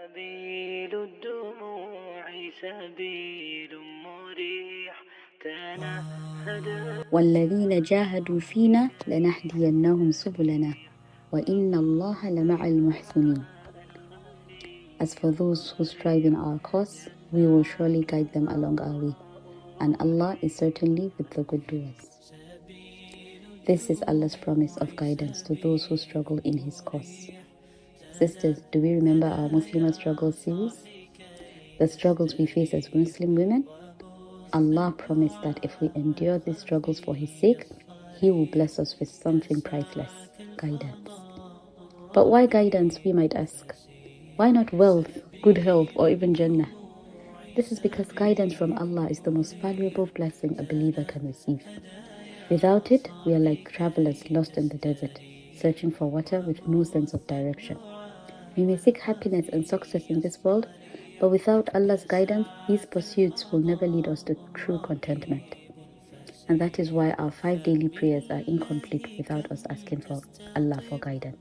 سبيل الدموع سبيل مريح تنهد والذين جاهدوا فينا لنهدينهم سبلنا وإن الله لمع المحسنين. As for those who strive in our cause, we will surely guide them along our way, and Allah is certainly with the good doers. This is Allah's promise of guidance to those who struggle in His cause. Sisters, do we remember our Muslimah struggle series? The struggles we face as Muslim women? Allah promised that if we endure these struggles for His sake, He will bless us with something priceless, guidance. But why guidance, we might ask? Why not wealth, good health, or even Jannah? This is because guidance from Allah is the most valuable blessing a believer can receive. Without it, we are like travelers lost in the desert, searching for water with no sense of direction. We may seek happiness and success in this world, but without Allah's guidance, these pursuits will never lead us to true contentment. And that is why our 5 daily prayers are incomplete without us asking for Allah for guidance.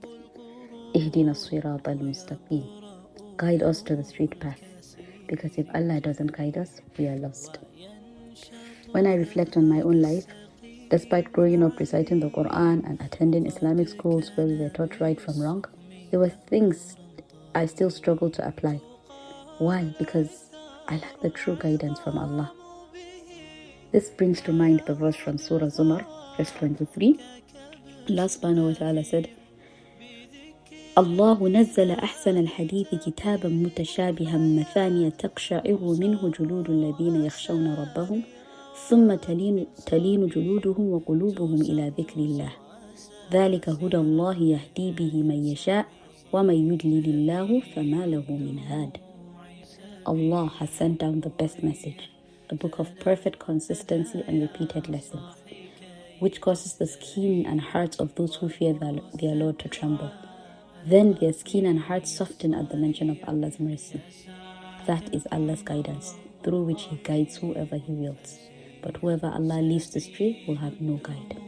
Ihdina as-sirata al-mustaqim. Guide us to the straight path, because if Allah doesn't guide us, we are lost. When I reflect on my own life, despite growing up reciting the Quran and attending Islamic schools where we were taught right from wrong, there were things I still struggle to apply. Why? Because I lack the true guidance from Allah. This brings to mind the verse from Surah Zumar, verse 23. Allah subhanahu wa ta'ala said, الله نزل أحسن الحديث كتابا متشابها مثانية تقشعر منه جلود الذين يخشون ربهم ثم تلين جلودهم وقلوبهم إلى ذكر الله ذلك هدى الله يهدي به من يشاء ومن يضلل الله فما له من هاد. Allah has sent down the best message, a book of perfect consistency and repeated lessons, which causes the skin and hearts of those who fear their Lord to tremble. Then their skin and hearts soften at the mention of Allah's mercy. That is Allah's guidance, through which He guides whoever He wills. But whoever Allah leaves astray will have no guide.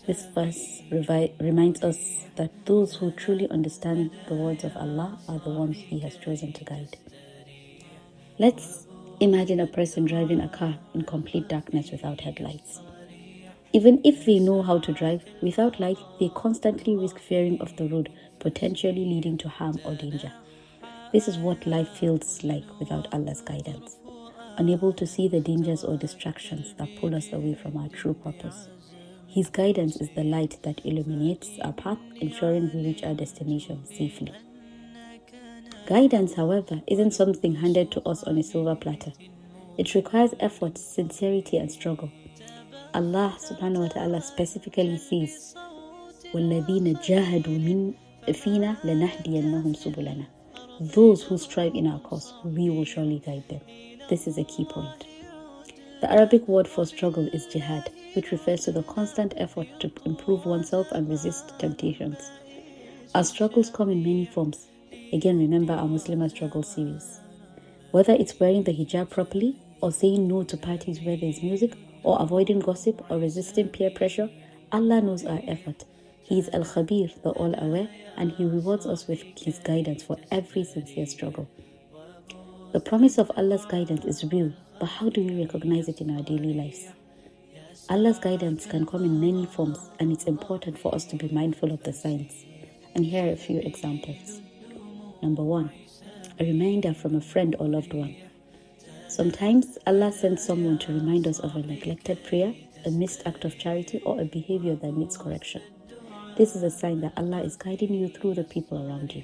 This verse reminds us that those who truly understand the words of Allah are the ones He has chosen to guide. Let's imagine a person driving a car in complete darkness without headlights. Even if they know how to drive, without light, they constantly risk veering off the road, potentially leading to harm or danger. This is what life feels like without Allah's guidance, unable to see the dangers or distractions that pull us away from our true purpose. His guidance is the light that illuminates our path, ensuring we reach our destination safely. Guidance, however, isn't something handed to us on a silver platter. It requires effort, sincerity, and struggle. Allah subhanahu wa ta'ala specifically says, وَالَّذِينَ جَاهَدُوا فِينَا لَنَهْدِيَنَّهُمْ سُبُلَنَا. Those who strive in our cause, we will surely guide them. This is a key point. The Arabic word for struggle is jihad, which refers to the constant effort to improve oneself and resist temptations. Our struggles come in many forms. Again, remember our Muslimah struggle series. Whether it's wearing the hijab properly, or saying no to parties where there's music, or avoiding gossip, or resisting peer pressure, Allah knows our effort. He is Al-Khabir, the All-Aware, and He rewards us with His guidance for every sincere struggle. The promise of Allah's guidance is real, but how do we recognize it in our daily lives? Allah's guidance can come in many forms, and it's important for us to be mindful of the signs. And here are a few examples. Number 1, a reminder from a friend or loved one. Sometimes Allah sends someone to remind us of a neglected prayer, a missed act of charity, or a behavior that needs correction. This is a sign that Allah is guiding you through the people around you.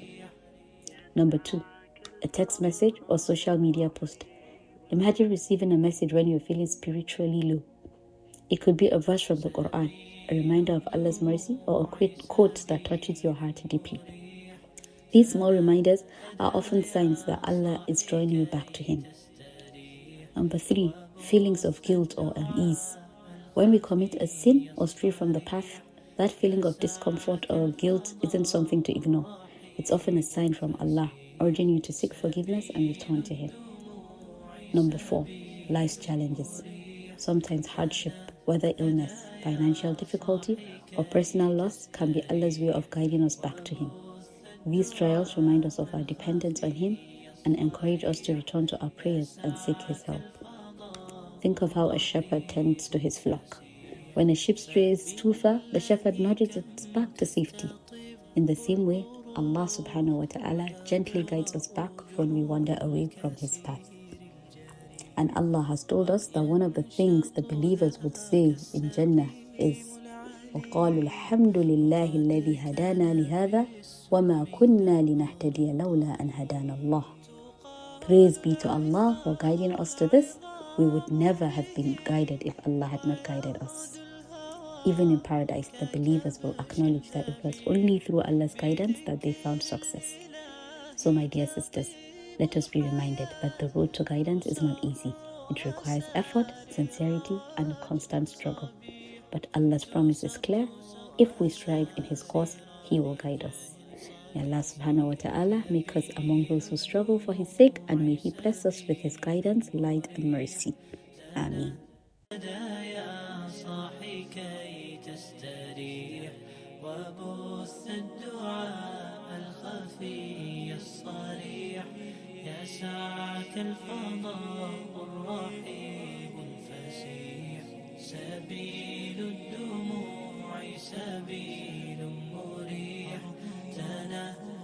Number 2, a text message or social media post. Imagine receiving a message when you're feeling spiritually low. It could be a verse from the Quran, a reminder of Allah's mercy, or a quote that touches your heart deeply. These small reminders are often signs that Allah is drawing you back to Him. Number 3, feelings of guilt or unease. When we commit a sin or stray from the path, that feeling of discomfort or guilt isn't something to ignore. It's often a sign from Allah, urging you to seek forgiveness and return to Him. Number 4, life's challenges. Sometimes hardship, whether illness, financial difficulty, or personal loss, can be Allah's way of guiding us back to Him. These trials remind us of our dependence on Him and encourage us to return to our prayers and seek His help. Think of how a shepherd tends to his flock. When a sheep strays too far, the shepherd nudges it back to safety. In the same way, Allah subhanahu wa ta'ala gently guides us back when we wander away from His path. And Allah has told us that one of the things the believers would say in Jannah is وَقَالُوا الْحَمْدُ لِلَّهِ الَّذِي هَدَانَا لِهَذَا وَمَا كُنَّا لِنَهْتَدِيَ لَوْلَا أَنْ هَدَانَ اللَّهُ. Praise be to Allah for guiding us to this. We would never have been guided if Allah had not guided us. Even in paradise, the believers will acknowledge that it was only through Allah's guidance that they found success. So my dear sisters, let us be reminded that the road to guidance is not easy. It requires effort, sincerity, and a constant struggle. But Allah's promise is clear. If we strive in His cause, He will guide us. May Allah subhanahu wa ta'ala make us among those who struggle for His sake, and may He bless us with His guidance, light, and mercy. Ameen. يسعك الفضاء الرحيب الفسيح سبيل الدموع سبيل مريح تنهى